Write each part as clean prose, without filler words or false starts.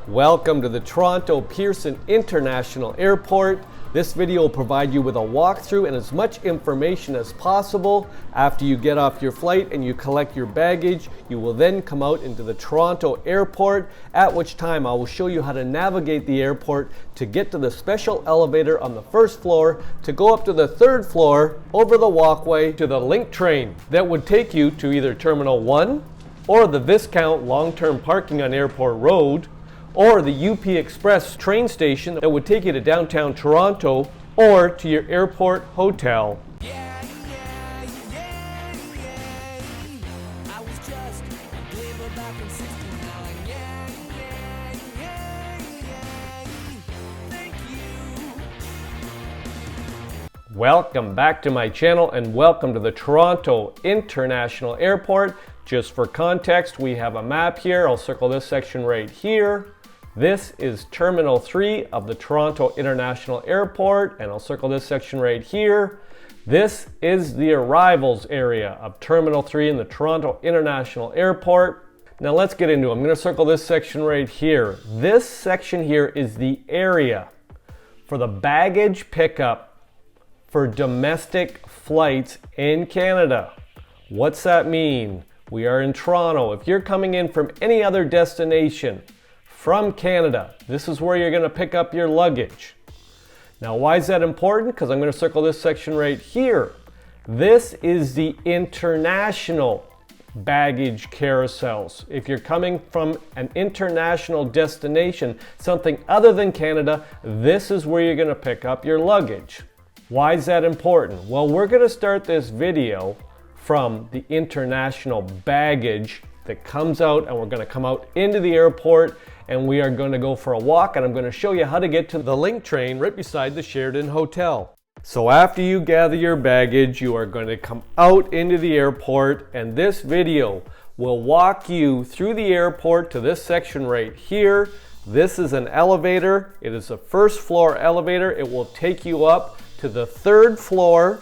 Welcome to the Toronto Pearson International Airport. This video will provide you with a walkthrough and as much information as possible. After you get off your flight and you collect your baggage, you will then come out into the Toronto Airport, at which time I will show you how to navigate the airport to get to the special elevator on the first floor, to go up to the third floor, over the walkway to the link train that would take you to either Terminal 1 or the Viscount long-term parking on Airport Road, or the UP Express train station that would take you to downtown Toronto or to your airport hotel. Welcome back to my channel and welcome to the Toronto International Airport. Just for context, we have a map here. I'll circle this section right here. This is Terminal 3 of the Toronto International Airport, and I'll circle this section right here. This is the arrivals area of Terminal 3 in the Toronto International Airport. Now let's get into it. I'm going to circle this section right here. This section here is the area for the baggage pickup for domestic flights in Canada. What's that mean? We are in Toronto. If you're coming in from any other destination from Canada, this is where you're going to pick up your luggage. Now, why is that important? Because I'm going to circle this section right here. This is the international baggage carousels. If you're coming from an international destination, something other than Canada, this is where you're going to pick up your luggage. Why is that important? Well, we're going to start this video from the international baggage that comes out, and we're going to come out into the airport and we are going to go for a walk, and I'm going to show you how to get to the link train right beside the Sheraton Hotel. So after you gather your baggage, you are going to come out into the airport, and this video will walk you through the airport to this section right here. This is an elevator. It is a first floor elevator. It will take you up to the third floor,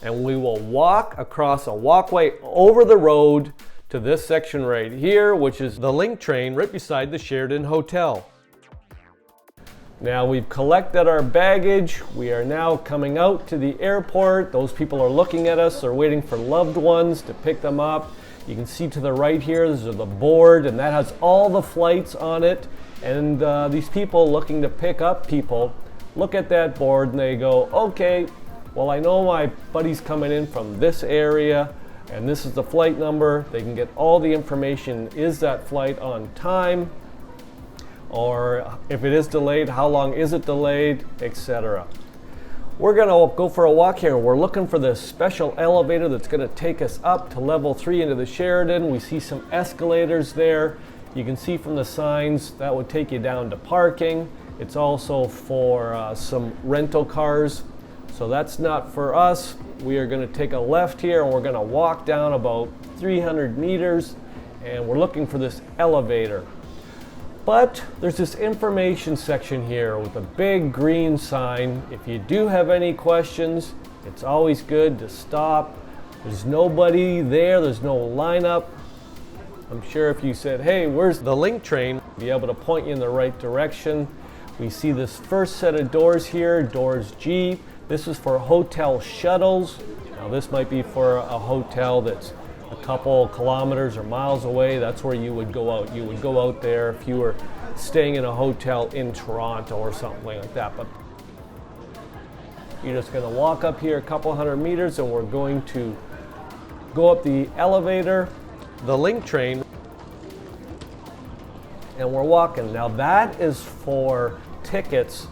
and we will walk across a walkway over the road to this section right here, which is the link train right beside the Sheraton Hotel. Now we've collected our baggage. We are now coming out to the airport. Those people are looking at us. They're waiting for loved ones to pick them up. You can see to the right here, this is the board, and that has all the flights on it. And these people looking to pick up people look at that board and they go, okay, well, I know my buddy's coming in from this area, and this is the flight number. They can get all the information. Is that flight on time? Or if it is delayed, how long is it delayed, etc. We're gonna go for a walk here. We're looking for this special elevator that's gonna take us up to level 3 into the Sheraton. We see some escalators there. You can see from the signs that would take you down to parking. It's also for some rental cars. So that's not for us. We are going to take a left here and we're going to walk down about 300 meters, and we're looking for this elevator. But there's this information section here with a big green sign. If you do have any questions, it's always good to stop. There's nobody there, there's no lineup. I'm sure if you said, hey, where's the link train, be able to point you in the right direction. We see this first set of doors here, doors G. This is for hotel shuttles. Now this might be for a hotel that's a couple kilometers or miles away. That's where you would go out. You would go out there if you were staying in a hotel in Toronto or something like that. But you're just going to walk up here a couple hundred meters, and we're going to go up the elevator, the link train, and we're walking. Now that is for tickets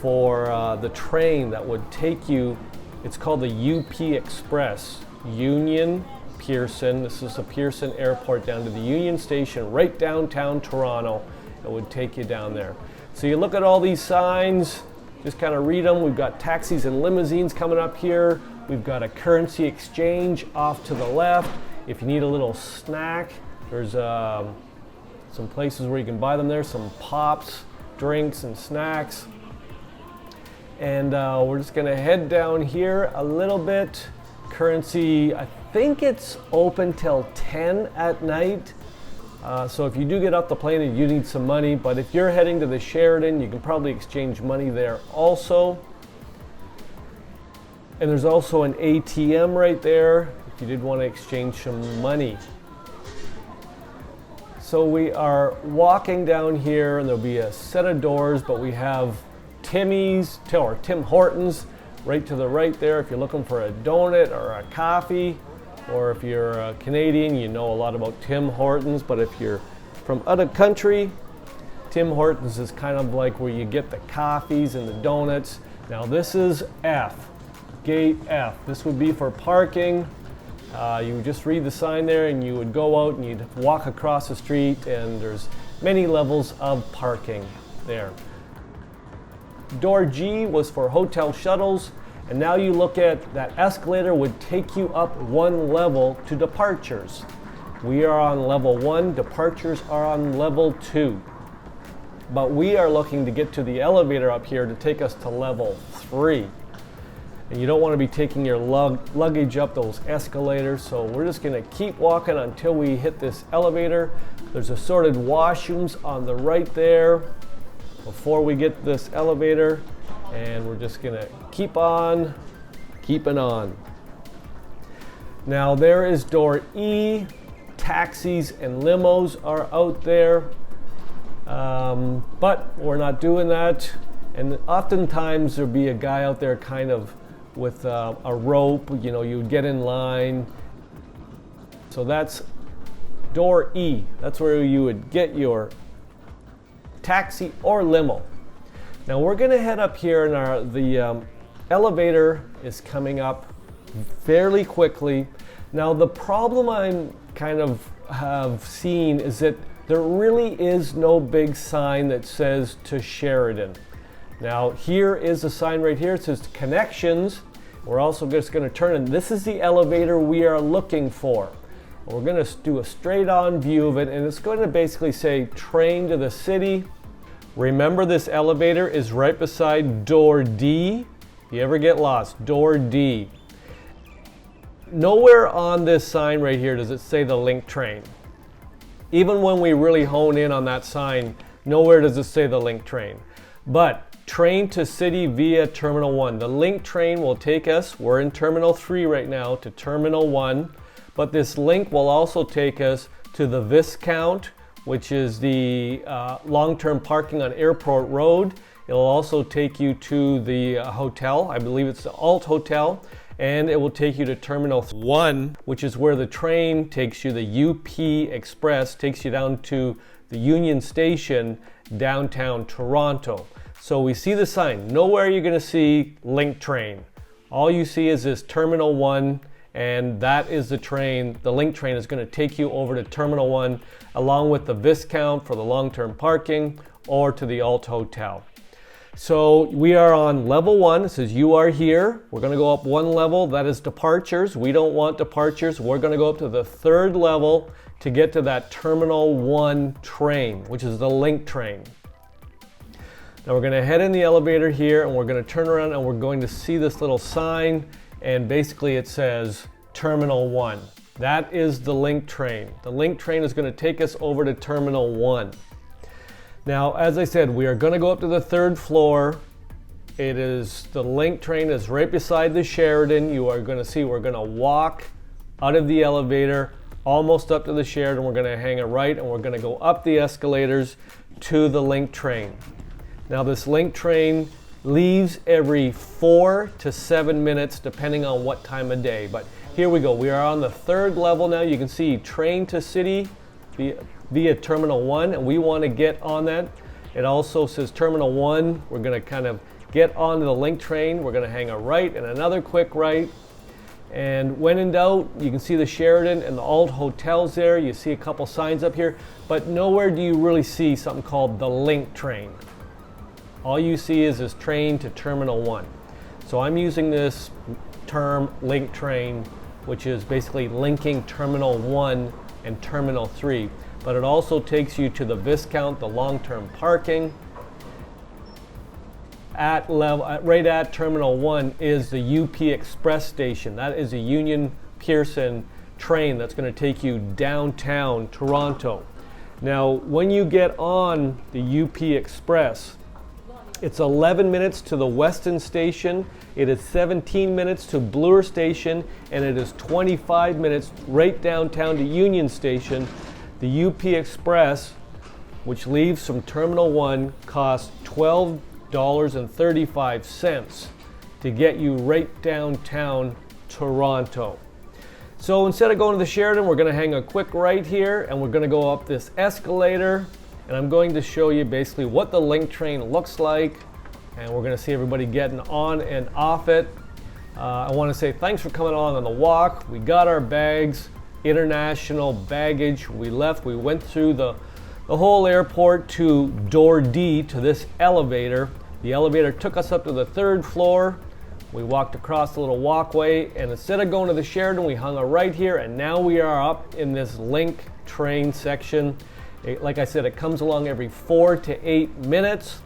for the train that would take you. It's called the UP Express, Union Pearson. This is the Pearson Airport down to the Union Station right downtown Toronto. It would take you down there. So you look at all these signs, just kind of read them. We've got taxis and limousines coming up here. We've got a currency exchange off to the left. If you need a little snack, there's some places where you can buy them there, some pops, drinks and snacks. And we're just gonna head down here a little bit. Currency, I think it's open till 10 at night. So if you do get off the plane and you need some money, but if you're heading to the Sheraton, you can probably exchange money there also. And there's also an ATM right there if you did want to exchange some money. So we are walking down here and there'll be a set of doors, but we have Timmy's or Tim Hortons right to the right there if you're looking for a donut or a coffee, or if you're a Canadian, you know a lot about Tim Hortons, but if you're from out of country, Tim Hortons is kind of like where you get the coffees and the donuts. Now this is F. Gate F. This would be for parking. You would just read the sign there and you would go out and you'd walk across the street, and there's many levels of parking there. Door G was for hotel shuttles, and now you look at that escalator would take you up one level to departures. We are on level 1, departures are on level 2. But we are looking to get to the elevator up here to take us to level 3. And you don't want to be taking your luggage up those escalators, so we're just going to keep walking until we hit this elevator. There's assorted washrooms on the right there before we get this elevator, and we're just going to keep on keeping on. Now there is door E. Taxis and limos are out there, but we're not doing that. And oftentimes there'll be a guy out there kind of with a rope, you know, you would get in line. So that's door E. That's where you would get your taxi or limo. Now we're going to head up here, and the elevator is coming up fairly quickly. Now the problem I'm kind of have seen is that there really is no big sign that says to Sheraton. Now here is a sign right here. It says connections. We're also just going to turn, and this is the elevator we are looking for. We're going to do a straight on view of it, and it's going to basically say train to the city. Remember, this elevator is right beside door D. If you ever get lost, door D. Nowhere on this sign right here does it say the link train. Even when we really hone in on that sign, nowhere does it say the link train. But train to city via Terminal 1. The link train will take us, we're in Terminal 3 right now, to Terminal 1. But this link will also take us to the Viscount, which is the long-term parking on Airport Road. It'll also take you to the hotel. I believe it's the Alt Hotel. And it will take you to Terminal 1, which is where the train takes you. The UP Express takes you down to the Union Station, downtown Toronto. So we see the sign. Nowhere you're going to see link train. All you see is this Terminal 1, and that is the train. The link train is going to take you over to Terminal 1, along with the Viscount for the long-term parking, or to the Alt Hotel. So we are on level 1. It says you are here. We're going to go up one level. That is departures. We don't want departures. We're going to go up to the 3rd level to get to that Terminal 1 train, which is the link train. Now we're going to head in the elevator here, and we're going to turn around, and we're going to see this little sign, and basically it says Terminal 1. That is the link train. The link train is going to take us over to Terminal 1. Now, as I said, we are going to go up to the 3rd floor. The link train is right beside the Sheraton. You are going to see we're going to walk out of the elevator almost up to the Sheraton. We're going to hang a right, and we're going to go up the escalators to the link train. Now this link train leaves every 4 to 7 minutes depending on what time of day. But here we go. We are on the 3rd level now. You can see train to city via Terminal 1, and we want to get on that. It also says Terminal 1. We're going to kind of get onto the link train. We're going to hang a right and another quick right. And when in doubt, you can see the Sheraton and the Alt Hotels there. You see a couple signs up here, but nowhere do you really see something called the link train. All you see is this train to Terminal 1. So I'm using this term link train, which is basically linking Terminal 1 and Terminal 3. But it also takes you to the Viscount, the long-term parking. Right at Terminal 1 is the UP Express station. That is a Union Pearson train that's going to take you downtown Toronto. Now, when you get on the UP Express, it's 11 minutes to the Weston station, it is 17 minutes to Bloor station, and it is 25 minutes right downtown to Union Station. The UP Express, which leaves from Terminal 1, costs $12.35 to get you right downtown Toronto. So instead of going to the Sheridan, we're going to hang a quick right here, and we're going to go up this escalator, and I'm going to show you basically what the Link train looks like, and we're going to see everybody getting on and off it. I want to say thanks for coming along on the walk. We got our bags, international baggage. We left, we went through the whole airport to door D, to this elevator. The elevator took us up to the 3rd floor. We walked across the little walkway, and instead of going to the Sheridan, we hung a right here, and now we are up in this Link train section. Like I said, it comes along every 4 to 8 minutes,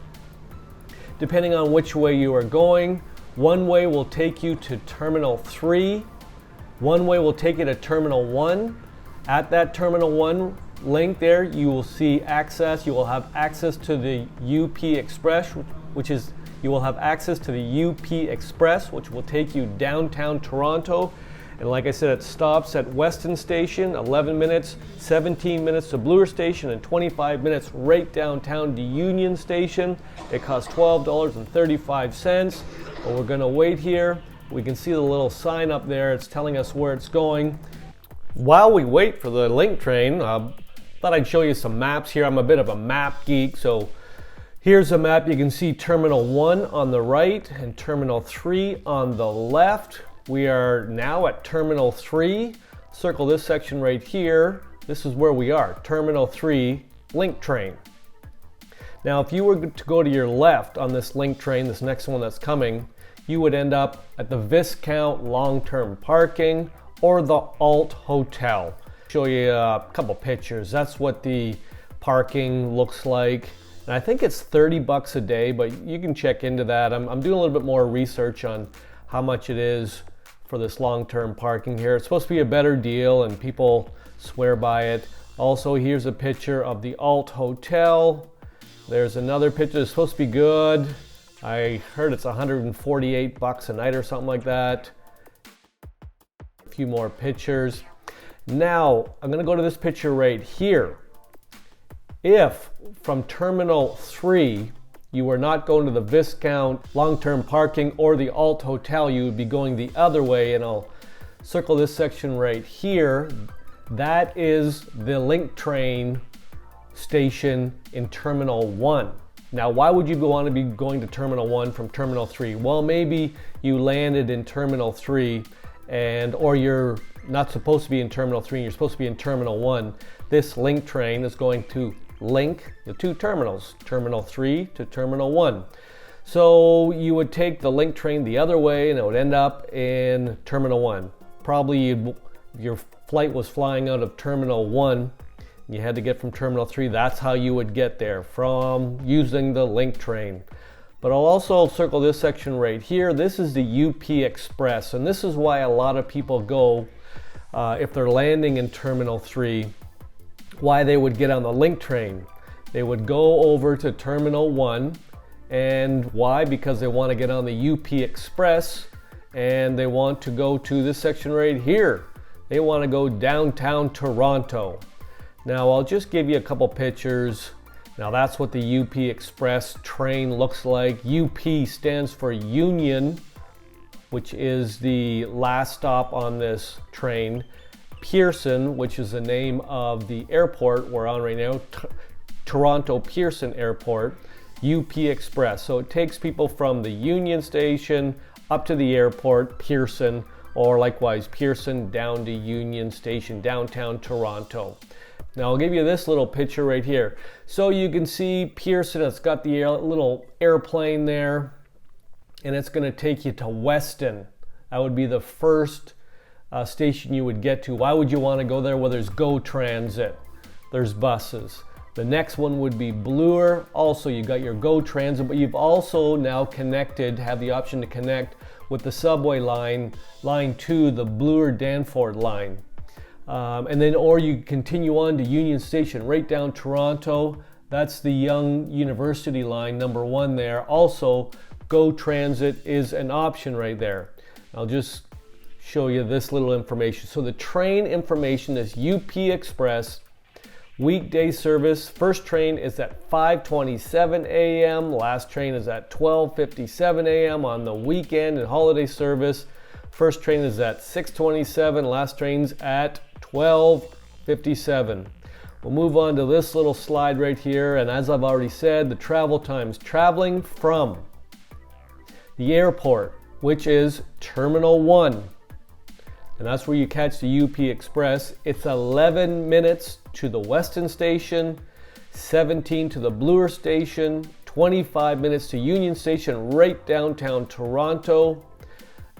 depending on which way you are going. One way will take you to Terminal 3. One way will take you to Terminal 1. At that Terminal 1 link there, you will see access. You will have access to the UP Express, you will have access to the UP Express, which will take you downtown Toronto. And like I said, it stops at Weston Station, 11 minutes, 17 minutes to Bloor Station, and 25 minutes right downtown to Union Station. It costs $12.35. But we're going to wait here. We can see the little sign up there. It's telling us where it's going. While we wait for the Link train, thought I'd show you some maps here. I'm a bit of a map geek, so here's a map. You can see Terminal 1 on the right and Terminal 3 on the left. We are now at Terminal 3. Circle this section right here. This is where we are, Terminal 3 Link train. Now, if you were to go to your left on this Link train, this next one that's coming, you would end up at the Viscount long-term parking or the Alt Hotel. Show you a couple pictures. That's what the parking looks like. And I think it's $30 a day, but you can check into that. I'm doing a little bit more research on how much it is for this long-term parking here. It's supposed to be a better deal, and people swear by it. Also, here's a picture of the Alt Hotel. There's another picture that's supposed to be good. I heard it's $148 a night or something like that. A few more pictures. Now, I'm gonna go to this picture right here. If from Terminal 3, you were not going to the Viscount long-term parking or the Alt Hotel, you would be going the other way, and I'll circle this section right here. That is the Link train station in Terminal 1. Now, why would you want to be going to Terminal 1 from Terminal 3? Well, maybe you landed in Terminal 3 or you're not supposed to be in Terminal 3 and you're supposed to be in Terminal 1. This Link train is going to link the two terminals, Terminal 3 to Terminal 1. So you would take the Link train the other way and it would end up in Terminal 1. Probably your flight was flying out of Terminal 1. You had to get from Terminal 3. That's how you would get there, from using the Link train. But I'll also circle this section right here. This is the UP Express, and this is why a lot of people go, if they're landing in Terminal 3, why they would get on the Link train. They would go over to Terminal 1, and why? Because they want to get on the UP Express, and they want to go to this section right here. They want to go downtown Toronto. Now, I'll just give you a couple pictures. Now, that's what the UP Express train looks like. UP stands for Union, which is the last stop on this train. Pearson, which is the name of the airport we're on right now, Toronto Pearson Airport, UP Express. So it takes people from the Union Station up to the airport, Pearson, or likewise Pearson down to Union Station, downtown Toronto. Now I'll give you this little picture right here. So you can see Pearson, it's got the little airplane there, and it's going to take you to Weston. That would be the first station you would get to. Why would you want to go there? Well, there's GO Transit, there's buses. The next one would be Bloor. Also, you got your GO Transit, but you've also now have the option to connect with the subway line 2, the Bloor Danforth line. And then, or you continue on to Union Station, right down Toronto. That's the Yonge University line, number 1 there. Also, Go Transit is an option right there. I'll just show you this little information. So the train information is UP Express, weekday service. First train is at 5:27 a.m. Last train is at 12:57 a.m. on the weekend and holiday service. First train is at 6:27. Last train's at 12:57. We'll move on to this little slide right here. And as I've already said, the travel times. Traveling from the airport, which is Terminal 1. And that's where you catch the UP Express. It's 11 minutes to the Weston Station, 17 to the Bloor Station, 25 minutes to Union Station, right downtown Toronto.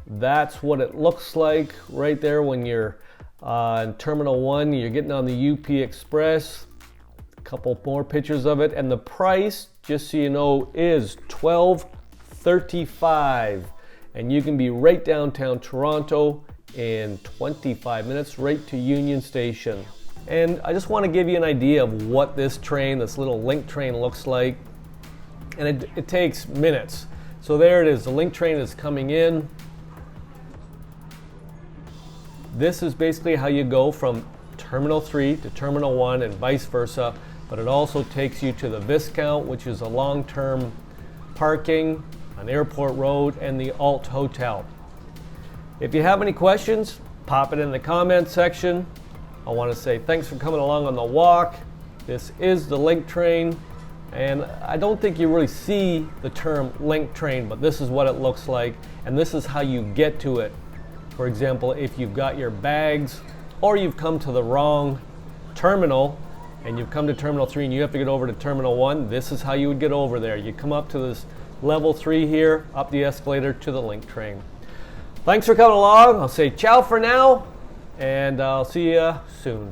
That's what it looks like right there when you're in Terminal 1. You're getting on the UP Express. A couple more pictures of it. And the price, just so you know, is $12.35. And you can be right downtown Toronto in 25 minutes, right to Union Station. And I just want to give you an idea of what this train, this little link train, looks like. And it takes minutes. So there it is, the link train is coming in. This is basically how you go from Terminal 3 to Terminal 1 and vice versa, but it also takes you to the Viscount, which is a long-term parking on Airport Road, and the Alt Hotel. If you have any questions, pop it in the comment section. I want to say thanks for coming along on the walk. This is the link train, and I don't think you really see the term link train, but this is what it looks like, and this is how you get to it. For example, if you've got your bags or you've come to the wrong terminal and you've come to Terminal 3 and you have to get over to Terminal 1, this is how you would get over there. You come up to this level 3 here, up the escalator to the link train. Thanks for coming along. I'll say ciao for now, and I'll see you soon.